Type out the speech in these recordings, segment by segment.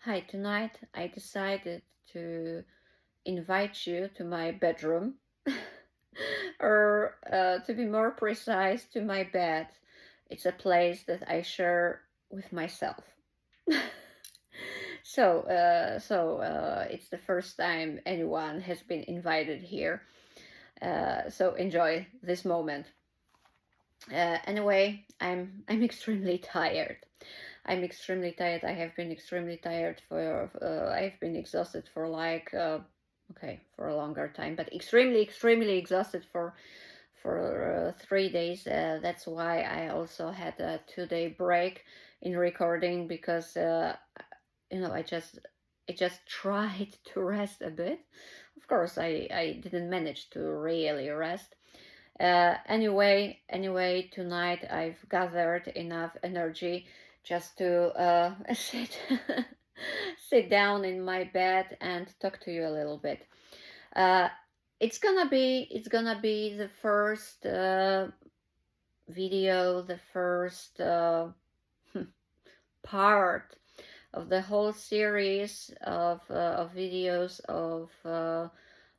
Hi, tonight I decided to invite you to my bedroom, or to be more precise, to my bed. It's a place that I share with myself. So it's the first time anyone has been invited here. So enjoy this moment. Anyway, I'm extremely tired. I'm extremely tired. I have been extremely tired for. I've been exhausted for like okay, for a longer time, but extremely exhausted for 3 days. That's why I also had a 2 day break in recording because I just tried to rest a bit. Of course, I didn't manage to really rest. Anyway, tonight I've gathered enough energy just to sit down in my bed and talk to you a little bit. Uh, it's gonna be the first video, the first part of the whole series of videos of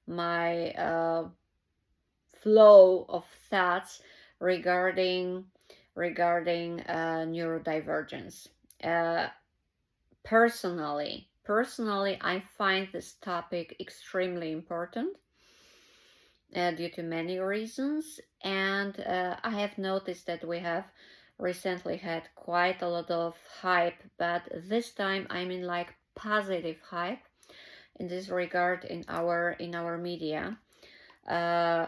my flow of thoughts regarding neurodivergence. Uh, personally, I find this topic extremely important due to many reasons, and I have noticed that we have recently had quite a lot of hype, but this time I mean like positive hype in this regard in our media. Uh,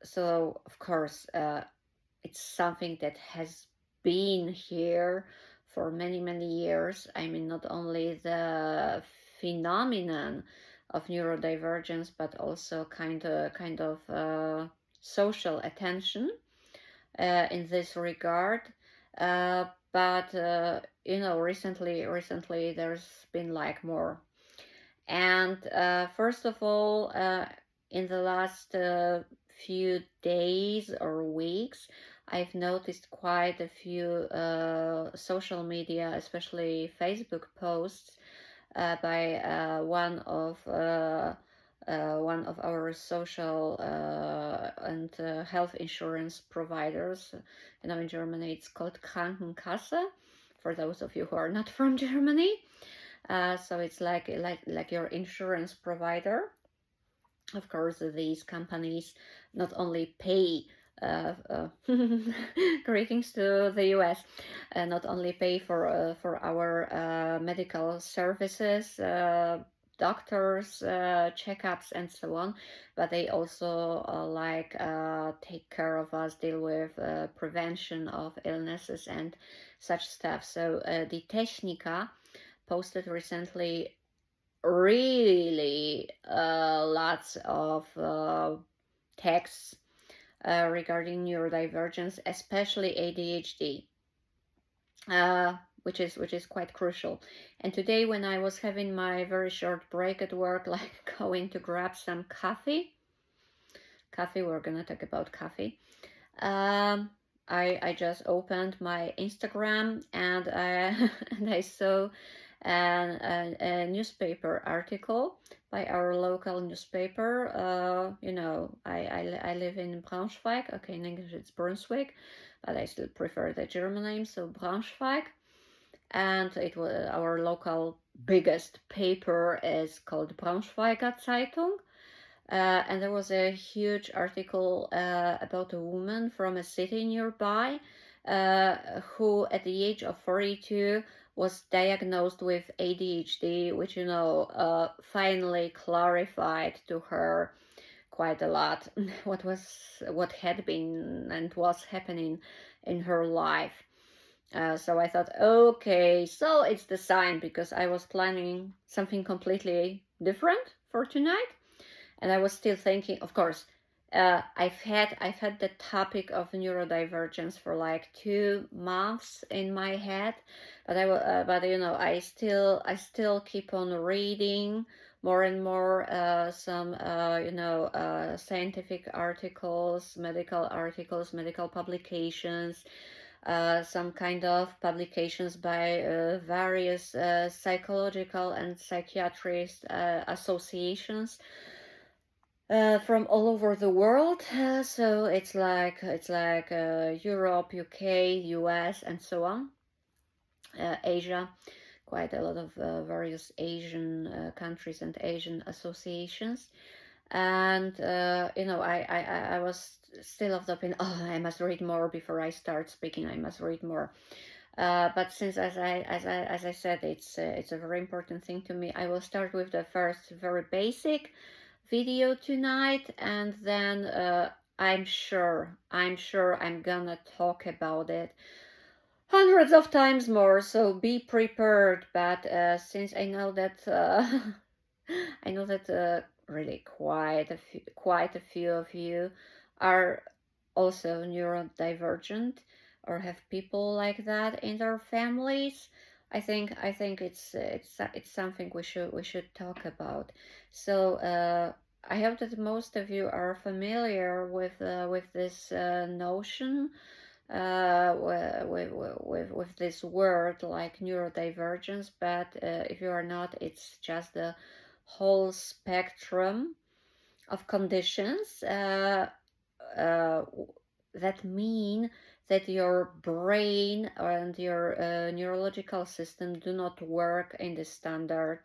so of course it's something that has been here for many years. I mean, not only the phenomenon of neurodivergence, but also kind of social attention in this regard. But recently there's been like more. And first of all, in the last few days or weeks, I've noticed quite a few social media, especially Facebook posts by one of our social and health insurance providers. In Germany, it's called Krankenkasse. For those of you who are not from Germany, so it's like your insurance provider. Of course, these companies not only pay greetings to the US, not only pay for our medical services, doctors, checkups, and so on, but they also take care of us, deal with prevention of illnesses and such stuff. So the Technica posted recently really lots of texts regarding neurodivergence, especially ADHD, which is quite crucial. And today, when I was having my very short break at work, like going to grab some coffee, we're gonna talk about coffee. I just opened my Instagram and and I saw a newspaper article by our local newspaper. I live in Braunschweig. Okay, in English it's Brunswick, but I still prefer the German name, so Braunschweig. And it was our local biggest paper is called Braunschweiger Zeitung. And there was a huge article about a woman from a city nearby who, at the age of 42, was diagnosed with ADHD, which, finally clarified to her quite a lot what had been and was happening in her life. So I thought, okay, so it's the sign, because I was planning something completely different for tonight. And I was still thinking, of course, I've had the topic of neurodivergence for like 2 months in my head, but I still keep on reading more and more some scientific articles, medical publications, some kind of publications by various psychological and psychiatrist associations from all over the world. So it's like Europe, UK, US, and so on. Asia, quite a lot of various Asian countries and Asian associations. And I was still of the opinion, oh, I must read more before I start speaking. I must read more. But since, as I said, it's a very important thing to me, I will start with the first very basic video tonight, and then I'm sure I'm gonna talk about it hundreds of times more. So be prepared. But since I know that really quite a few of you are also neurodivergent or have people like that in their families, I think it's something we should talk about. So I hope that most of you are familiar with this notion, with this word like neurodivergence. But if you are not, it's just the whole spectrum of conditions that mean that your brain and your neurological system do not work in the standard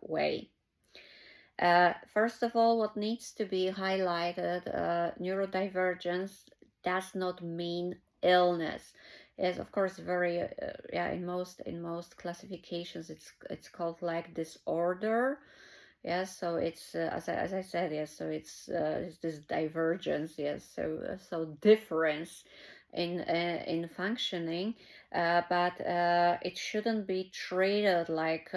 way. First of all, what needs to be highlighted, neurodivergence does not mean illness. Yes, of course, very in most classifications it's called like disorder. Yes, so it's as I said, yes, so it's this divergence, yes, so difference in functioning, but it shouldn't be treated like,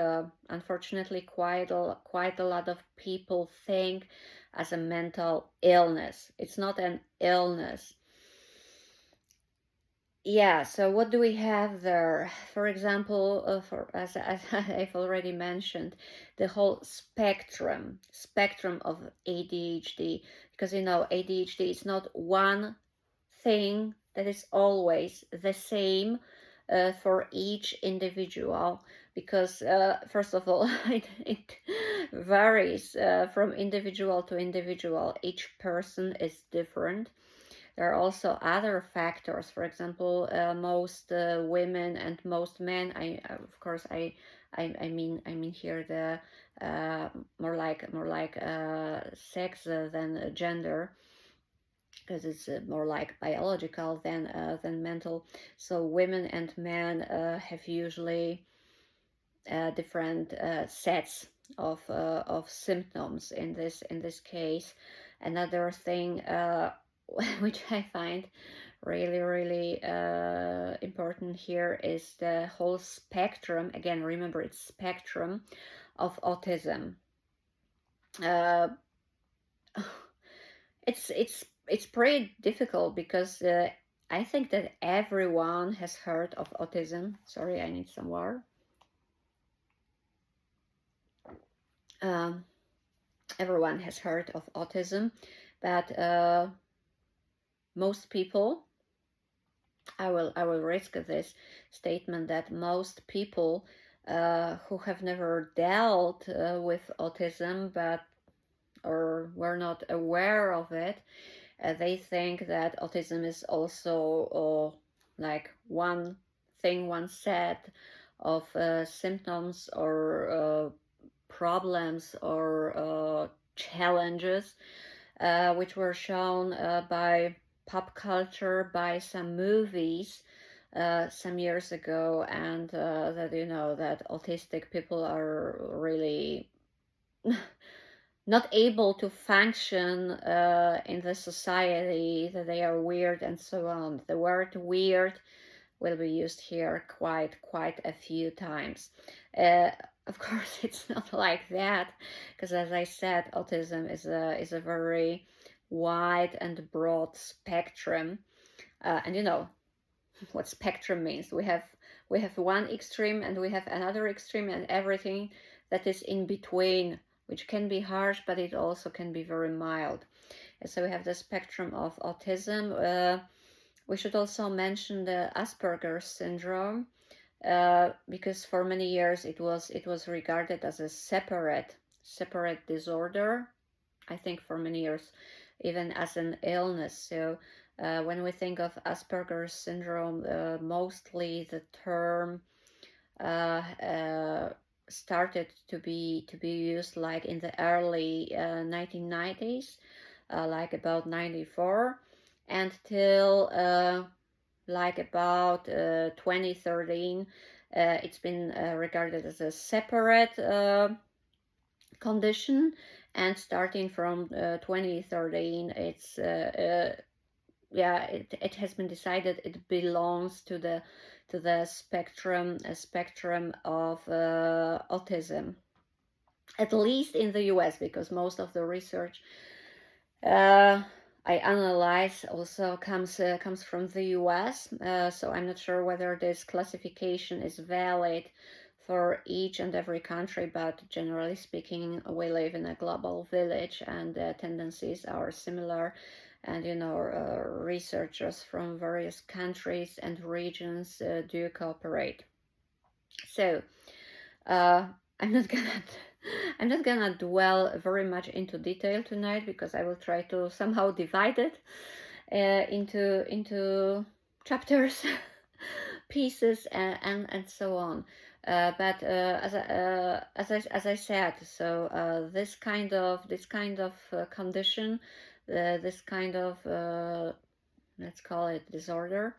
unfortunately, quite a lot of people think, as a mental illness. It's not an illness. Yeah, so what do we have there? For example, as I've already mentioned, the whole spectrum of ADHD, because ADHD is not one thing that is always the same for each individual, because first of all, it varies from individual to individual. Each person is different. There are also other factors. For example, most women and most men. Of course, I mean here the more like sex than gender, because it's more like biological than mental. So women and men have usually different sets of symptoms in this case. Another thing which I find really important here is the whole spectrum. Again, remember, it's spectrum of autism. It's pretty difficult, because I think that everyone has heard of autism. Sorry, I need some water. Everyone has heard of autism, but most people, I will risk this statement, that most people who have never dealt with autism, or were not aware of it, they think that autism is also like one thing, one set of symptoms or problems or challenges which were shown by pop culture, by some movies some years ago, and that autistic people are really not able to function in the society, that they are weird and so on. The word weird will be used here quite a few times. Of course, it's not like that, because as I said, autism is a very wide and broad spectrum, and you know what spectrum means. We have one extreme and we have another extreme, and everything that is in between, which can be harsh, but it also can be very mild. And so we have the spectrum of autism. We should also mention the Asperger's syndrome, because for many years it was regarded as a separate disorder. I think for many years, even as an illness. So when we think of Asperger's syndrome, mostly the term uh, uh, started to be used like in the early 1990s, like about 94, until like about 2013. It's been regarded as a separate condition, and starting from 2013, it has been decided it belongs to the spectrum of autism, at least in the US, because most of the research uh, I analyze also comes from the US. So I'm not sure whether this classification is valid for each and every country, but generally speaking, we live in a global village, and the tendencies are similar. And researchers from various countries and regions do cooperate. So uh, I'm not gonna I'm not gonna dwell very much into detail tonight, because I will try to somehow divide it into chapters, pieces, and so on. But as I said, so this kind of condition, this kind of let's call it disorder,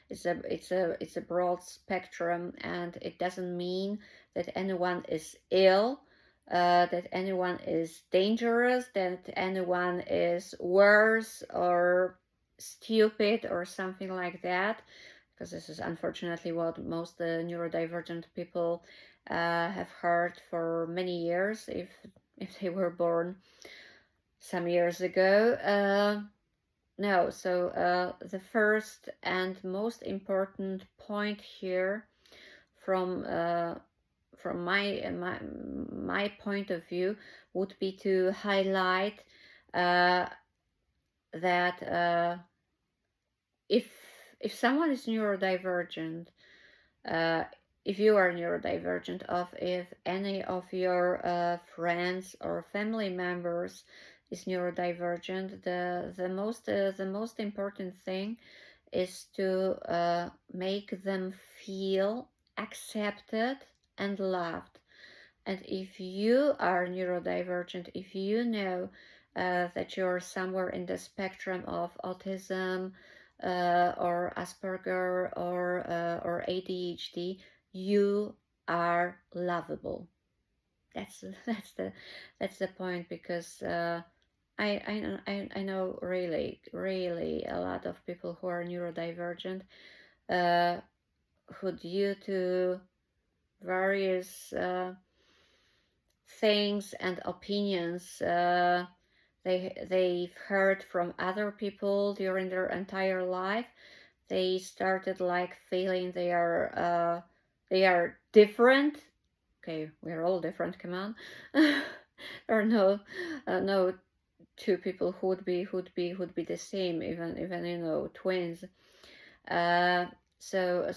it's a broad spectrum, and it doesn't mean that anyone is ill, that anyone is dangerous, that anyone is worse or stupid or something like that, because this is unfortunately what most neurodivergent people have heard for many years, if they were born some years ago. No, so the first and most important point here, from my point of view, would be to highlight that if if someone is neurodivergent, uh, if you are neurodivergent, of if any of your friends or family members is neurodivergent, the most important thing is to make them feel accepted and loved. And if you are neurodivergent, if you know that you're somewhere in the spectrum of autism, or Asperger, or ADHD, you are lovable. That's that's the point, because I know really a lot of people who are neurodivergent, uh, who, due to various things and opinions they've heard from other people during their entire life, they started like feeling they are different. Okay, we're all different. Come on. There are no two people who would be the same, even twins. Uh, so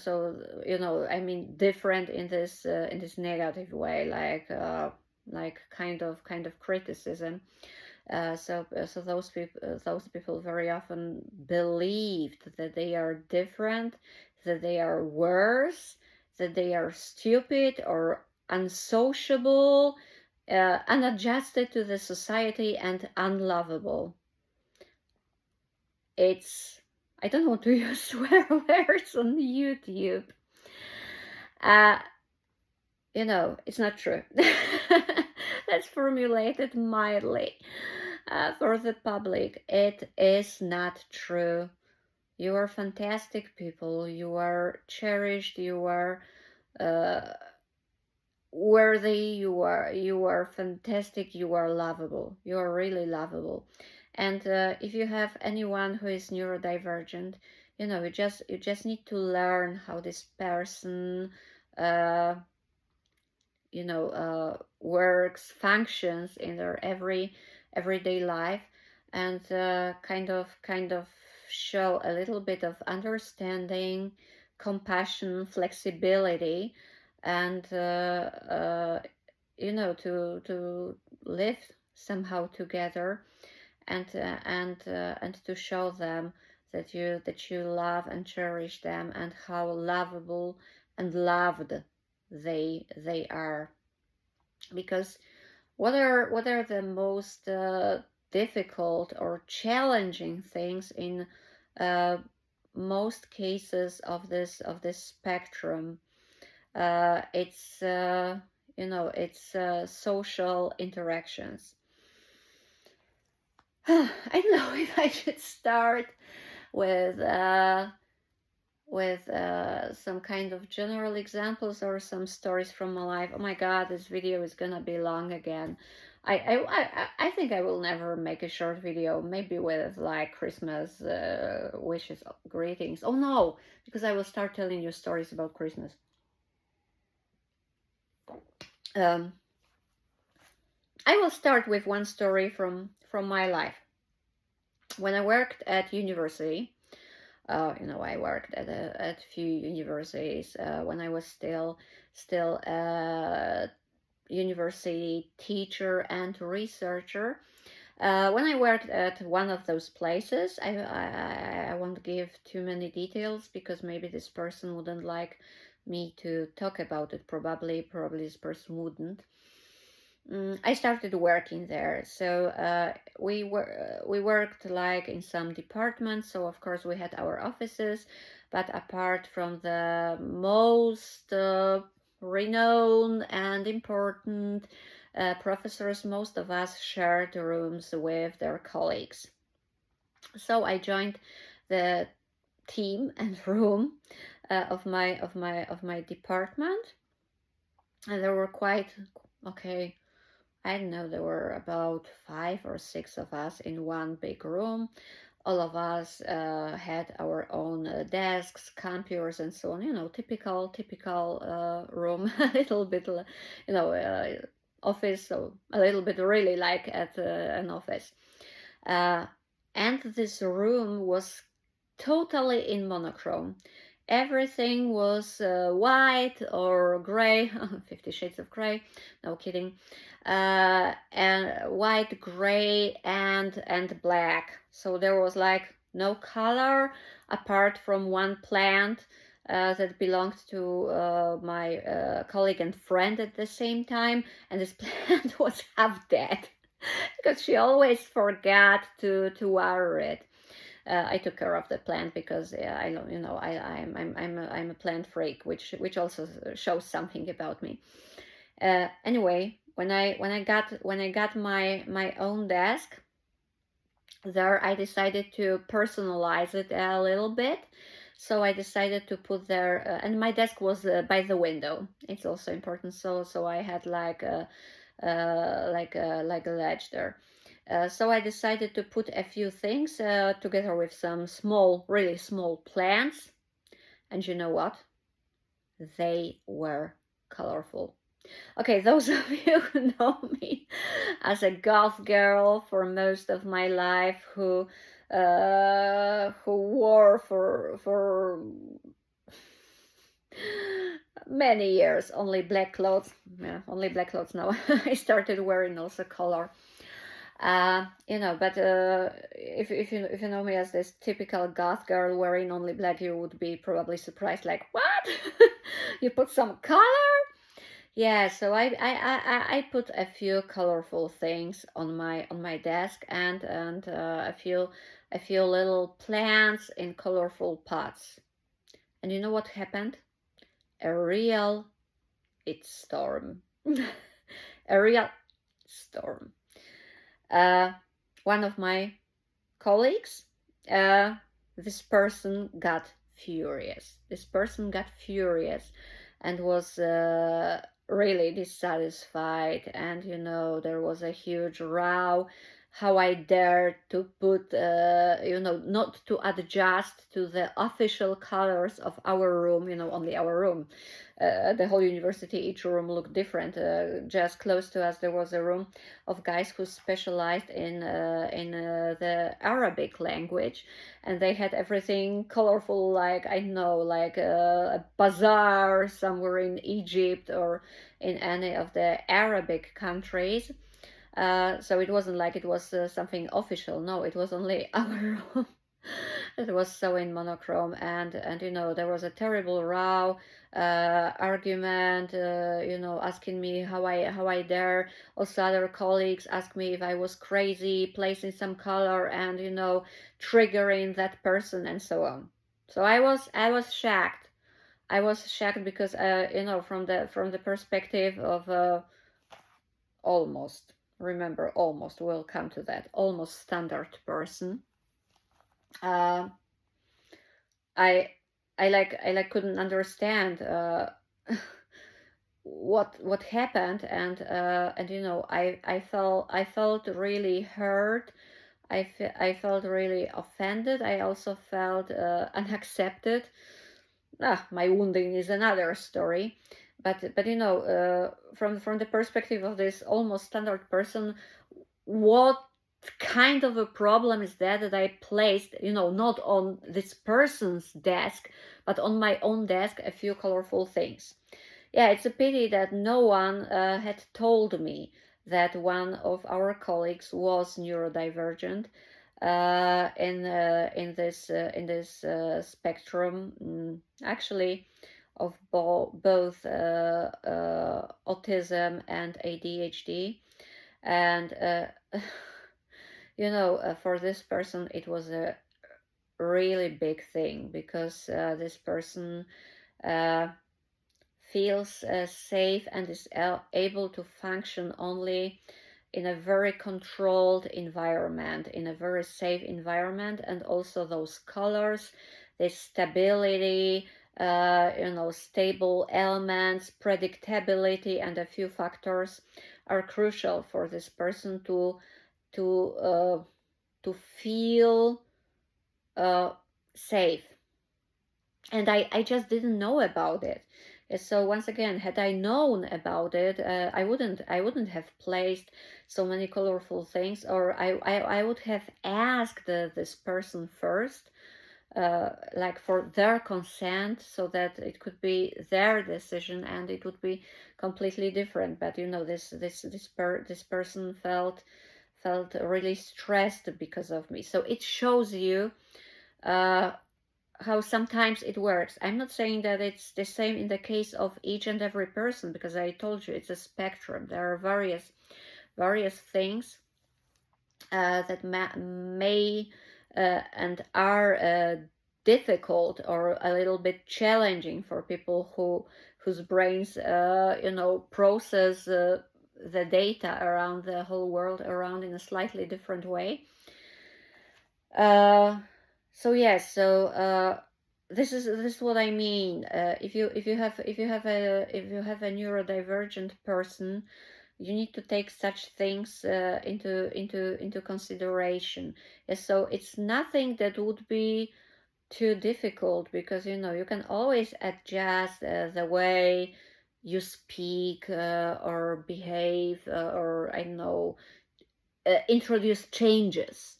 I mean, different in this negative way, like kind of criticism. So those people very often believed that they are different, that they are worse, that they are stupid or unsociable, unadjusted to the society, and unlovable. I don't want to use swear words on YouTube. Uh, it's not true. Let's formulate it mildly. For the public, it is not true. You are fantastic people. You are cherished. You are worthy. You are fantastic. You are lovable. You are really lovable. And if you have anyone who is neurodivergent, you just need to learn how this person works, functions in their everyday life, and kind of show a little bit of understanding, compassion, flexibility, and to live somehow together, and to show them that you love and cherish them, and how lovable and loved they are. Because what are the most difficult or challenging things in uh, most cases of this spectrum? It's social interactions. I don't know if I should start with some kind of general examples or some stories from my life. Oh my god, this video is gonna be long again. I think I will never make a short video, maybe with like Christmas wishes, greetings. Oh no, because I will start telling you stories about Christmas. I will start with one story from my life. When I worked at university, I worked at a few universities when I was still a university teacher and researcher. When I worked at one of those places, I won't give too many details because maybe this person wouldn't like me to talk about it. Probably this person wouldn't. I started working there, so we worked like in some departments. So of course we had our offices, but apart from the most renowned and important professors, most of us shared rooms with their colleagues. So I joined the team and room of my department, and there were quite okay. I don't know, there were about 5 or 6 of us in one big room. All of us had our own desks, computers, and so on. Typical room, a little bit, office, so a little bit really like at an office. And this room was totally in monochrome. Everything was white or gray, 50 Shades of Grey, no kidding, and white, gray, and black. So there was like no color apart from one plant that belonged to my colleague and friend at the same time, and this plant was half dead because she always forgot to water it. I took care of the plant because I'm a plant freak, which also shows something about me. Anyway, when I got my own desk, there I decided to personalize it a little bit. So I decided to put there, and my desk was by the window. It's also important. So I had like a ledge there. So I decided to put a few things together with some really small plants. And you know what? They were colorful. Okay, those of you who know me as a goth girl for most of my life, who wore for many years only black clothes. Yeah, only black clothes now. I started wearing also color. But if you know me as this typical goth girl wearing only black, you would be probably surprised, like, what? You put some color? Yeah, so I put a few colorful things on my desk, and a few little plants in colorful pots. And you know what happened? A real storm. A real storm. One of my colleagues, this person got furious. And was really dissatisfied, and there was a huge row how I dared to put, not to adjust to the official colors of our room, only our room. The whole university, each room looked different. Just close to us, there was a room of guys who specialized in the Arabic language, and they had everything colorful, like I know, like a bazaar somewhere in Egypt or in any of the Arabic countries. So it wasn't like it was something official. No, it was only our room. It was so in monochrome, and there was a terrible row, argument. Asking me how I dare. Also, other colleagues asked me if I was crazy, placing some color and triggering that person and so on. So I was shocked. I was shocked because from the perspective of almost, remember, almost, we'll come to that, almost standard person. uh, I I couldn't understand what happened, and I felt really hurt. I felt really offended. I also felt unaccepted. My wounding is another story, but from the perspective of this almost standard person, what kind of a problem is that I placed, not on this person's desk, but on my own desk, a few colorful things. Yeah, it's a pity that no one had told me that one of our colleagues was neurodivergent in this spectrum, actually, of both autism and ADHD. And for this person it was a really big thing, because this person uh, feels safe and is able to function only in a very controlled environment, in a very safe environment. And also those colors, the stability, stable elements, predictability, and a few factors are crucial for this person to uh, to feel safe. And I just didn't know about it. So once again, had I known about it, I wouldn't have placed so many colorful things, or I would have asked this person first, like for their consent, so that it could be their decision and it would be completely different. But this person felt really stressed because of me. So it shows you uh, how sometimes it works. I'm not saying that it's the same in the case of each and every person, because I told you it's a spectrum. There are various things that may and are difficult or a little bit challenging for people whose brains process the data around the whole world around in a slightly different way. So yes, this is what I mean. If you have a neurodivergent person, you need to take such things into consideration. So it's nothing that would be too difficult, because you can always adjust the way you speak or behave, or I don't know, introduce changes.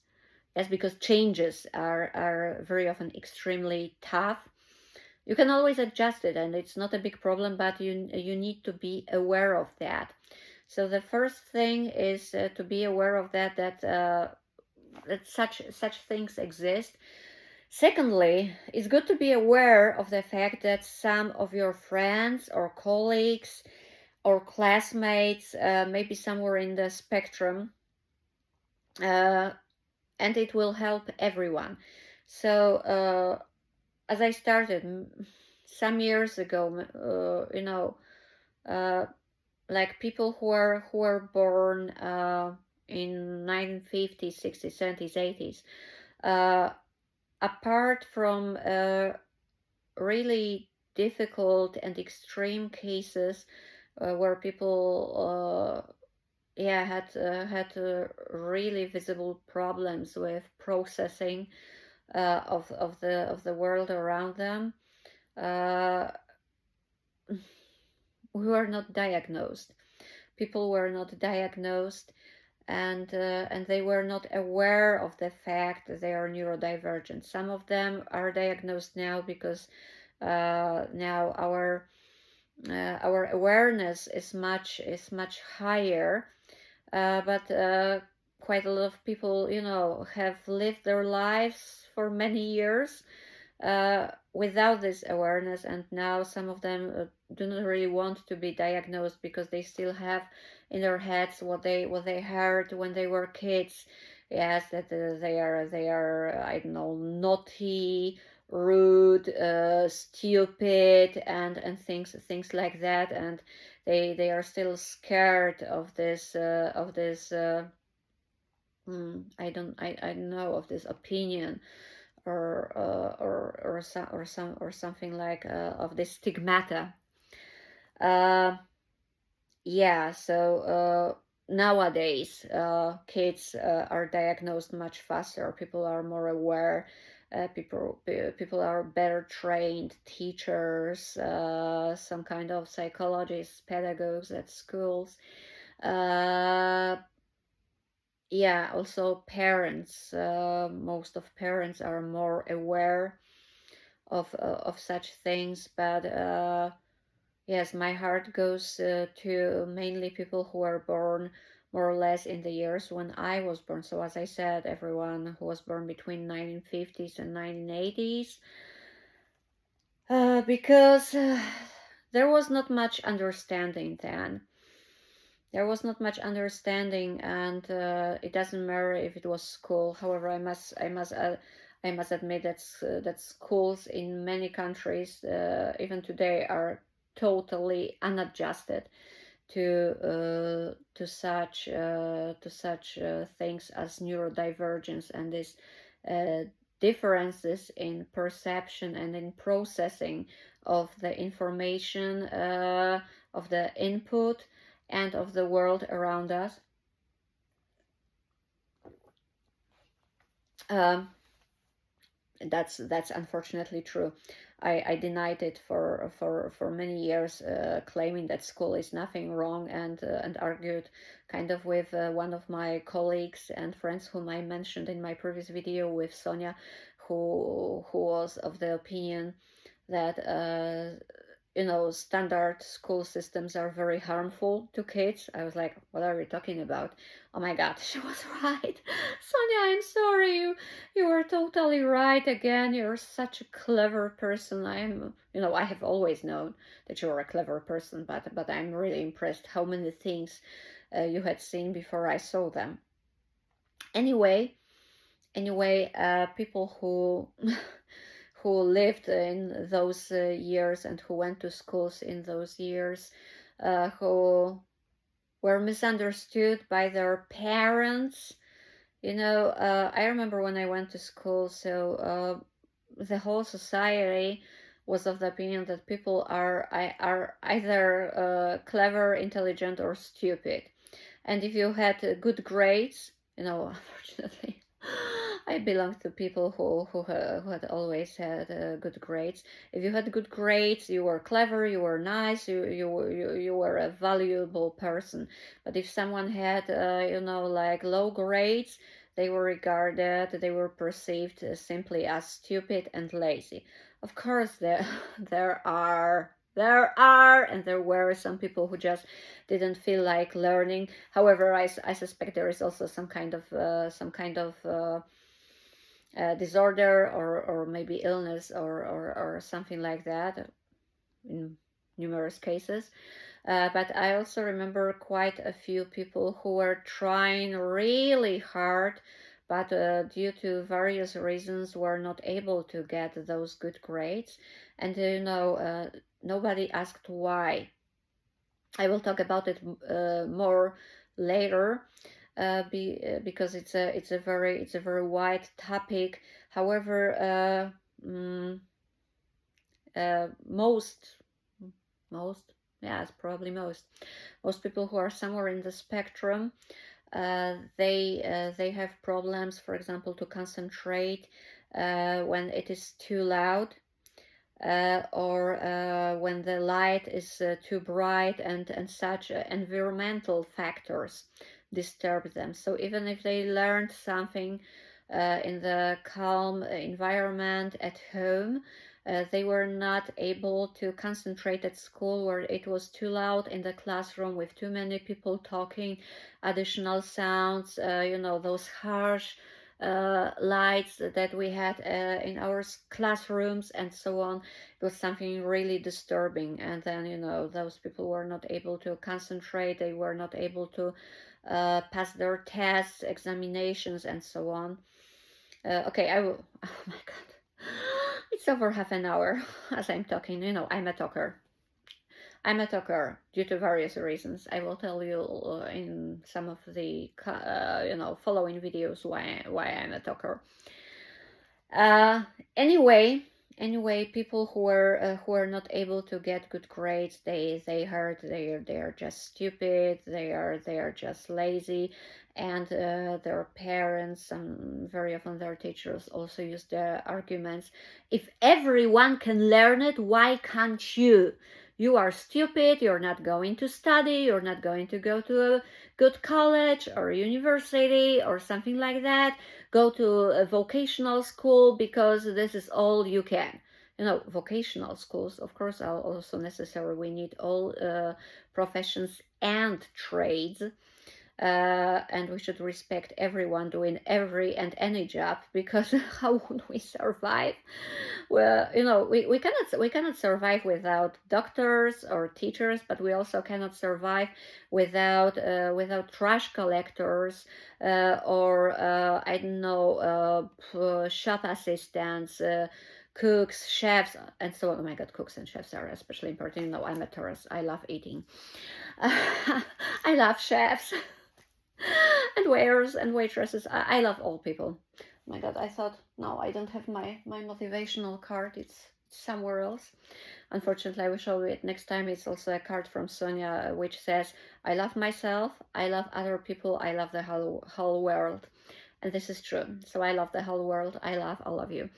Yes, because changes are very often extremely tough. You can always adjust it, and it's not a big problem, but you need to be aware of that. So the first thing is to be aware of that such things exist. Secondly, it's good to be aware of the fact that some of your friends or colleagues or classmates may be somewhere in the spectrum, uh, and it will help everyone. So as I started some years ago, uh, like people who were born in 1950s, 60s, 70s, 80s, apart from really difficult and extreme cases where people yeah, had really visible problems with processing of the world around them. Uh, we were not diagnosed. People were not diagnosed, and they were not aware of the fact that they are neurodivergent. Some of them are diagnosed now because now our awareness is much higher, but quite a lot of people, have lived their lives for many years without this awareness, and now some of them do not really want to be diagnosed because they still have in their heads what they heard when they were kids. Yes, that they are I don't know, naughty, rude, stupid, and things like that, and they are still scared of this. I don't know, of this opinion, or something like of this stigmata. Uh, yeah, so nowadays kids are diagnosed much faster. People are more aware. People are better trained teachers, some kind of psychologists, pedagogues at schools. Uh, yeah, also parents. Most of parents are more aware of such things, but yes, my heart goes to mainly people who are born more or less in the years when I was born. So as I said, everyone who was born between 1950s and 1980s, because there was not much understanding then. There was not much understanding, and it doesn't matter if it was school. However, I must admit that schools in many countries, even today, are totally unadjusted to such things as neurodivergence and these uh, differences in perception and in processing of the information, of the input, and of the world around us. Um, that's unfortunately true. I denied it for many years, claiming that school is nothing wrong, and argued kind of with one of my colleagues and friends whom I mentioned in my previous video with Sonia, who was of the opinion that standard school systems are very harmful to kids. I was like, what are we talking about? Oh my God, she was right. Sonia, I'm sorry. You are totally right again. You're such a clever person. I have always known that you're a clever person, but I'm really impressed how many things you had seen before I saw them. Anyway, people who who lived in those years and who went to schools in those years, who were misunderstood by their parents. I remember when I went to school, so the whole society was of the opinion that people are either clever, intelligent, or stupid. And if you had good grades, unfortunately, I belong to people who had always had good grades. If you had good grades, you were clever, you were nice, you were a valuable person. But if someone had like low grades, they were perceived simply as stupid and lazy. Of course, there are and there were some people who just didn't feel like learning. However, I suspect there is also some kind of disorder, or maybe illness, or something like that in numerous cases. But I also remember quite a few people who were trying really hard, but due to various reasons were not able to get those good grades. And nobody asked why. I will talk about it more later, because it's a very wide topic. However, mm, most most Yes, probably most people who are somewhere in the spectrum, they have problems, for example, to concentrate when it is too loud, or when the light is too bright, and such environmental factors disturb them. So even if they learned something in the calm environment at home, they were not able to concentrate at school, where it was too loud in the classroom with too many people talking, additional sounds, those harsh lights that we had in our classrooms and so on. It was something really disturbing. And then, those people were not able to concentrate, they were not able to pass their tests, examinations, and so on. Okay, I will. Oh my god. It's over half an hour as I'm talking. I'm a talker. I'm a talker due to various reasons. I will tell you in some of the following videos why I'm a talker. Anyway, people who are not able to get good grades, they heard they are just stupid, they are just lazy, and their parents and very often their teachers also use the arguments: if everyone can learn it, why can't you? You are stupid, you're not going to study, you're not going to go to a good college or university or something like that. Go to a vocational school because this is all you can. Vocational schools, of course, are also necessary. We need all professions and trades. And we should respect everyone doing every and any job, because how would we survive? Well, we cannot survive without doctors or teachers, but we also cannot survive without trash collectors, or I don't know, shop assistants, cooks, chefs, and so on. Oh my god, cooks and chefs are especially important. I'm a tourist, I love eating. I love chefs and waiters and waitresses. I love all people. Oh my god, I thought, no, I don't have my motivational card. It's somewhere else. Unfortunately, I will show it next time. It's also a card from Sonia, which says, I love myself, I love other people, I love the whole world. And this is true. So I love the whole world. I love all of you.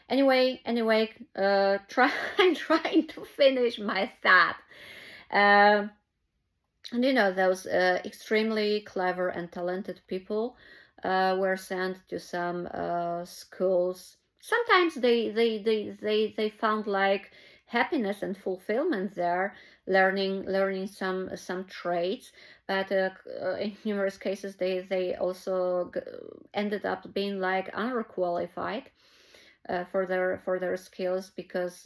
Anyway, I'm trying to finish my thought. And those extremely clever and talented people were sent to some schools. Sometimes they found like happiness and fulfillment there, learning some traits. But in numerous cases, they also ended up being like underqualified for their skills, because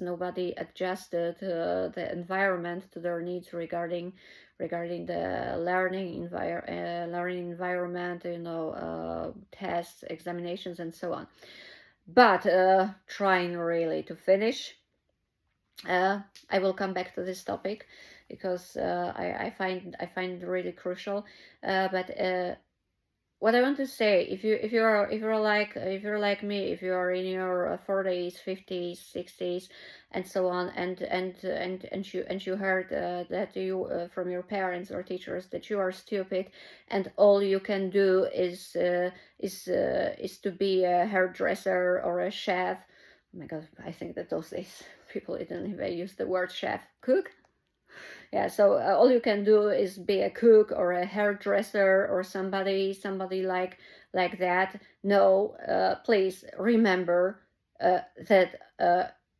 nobody adjusted the environment to their needs regarding the learning environment, tests, examinations, and so on. But trying really to finish, I will come back to this topic because I find it really crucial. But what I want to say, if you're like me, if you are in your 40s, 50s, 60s, and so on, and you heard that you from your parents or teachers that you are stupid, and all you can do is to be a hairdresser or a chef. Oh my god, I think that those days people didn't even use the word chef. Cook. Yeah, so all you can do is be a cook or a hairdresser or somebody like that. No, please remember that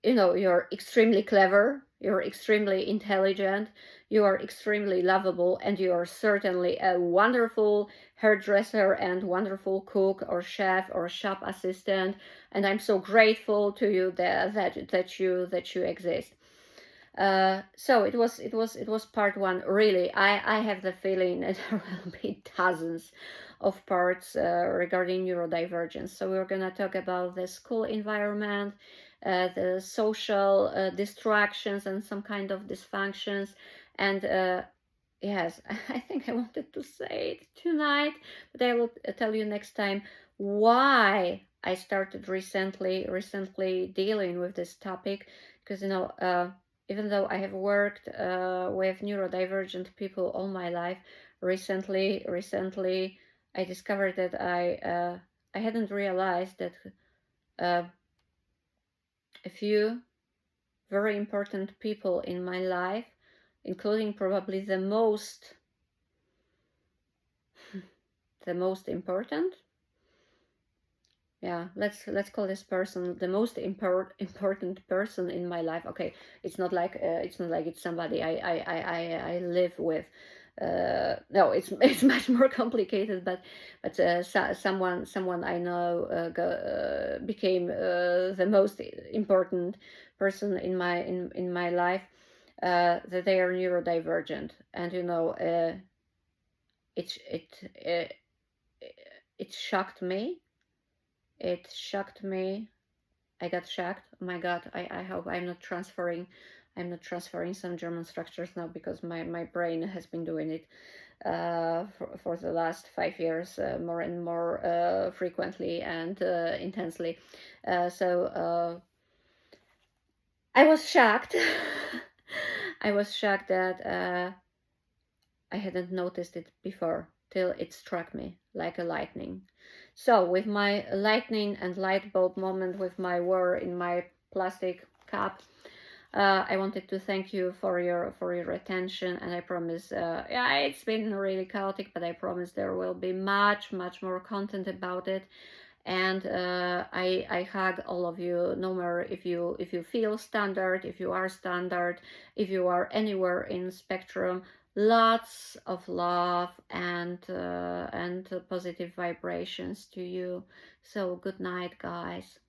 you're extremely clever, you're extremely intelligent, you are extremely lovable, and you are certainly a wonderful hairdresser and wonderful cook or chef or shop assistant. And I'm so grateful to you that you exist. So it was part one. Really, I have the feeling that there will be dozens of parts regarding neurodivergence. So we're gonna talk about the school environment, the social distractions and some kind of dysfunctions, and yes, I think I wanted to say it tonight, but I will tell you next time why I started recently dealing with this topic, because even though I have worked with neurodivergent people all my life, recently I discovered that I hadn't realized that a few very important people in my life, including probably the most important, yeah, let's call this person the most important person in my life. Okay, it's not like it's somebody I live with. No, it's much more complicated, but someone I know became the most important person in my life. That they are neurodivergent, and it it it shocked me. It shocked me. I got shocked. Oh my god, I hope I'm not transferring some German structures now, because my brain has been doing it for the last 5 years, more and more frequently and intensely. So I was shocked. I was shocked that I hadn't noticed it before, till it struck me like a lightning. So with my lightning and light bulb moment with my war in my plastic cup, I wanted to thank you for your attention, and I promise, yeah, it's been really chaotic, but I promise there will be much more content about it. And I hug all of you, no matter if you feel standard, if you are standard, if you are anywhere in spectrum. Lots of love and positive vibrations to you. So good night, guys.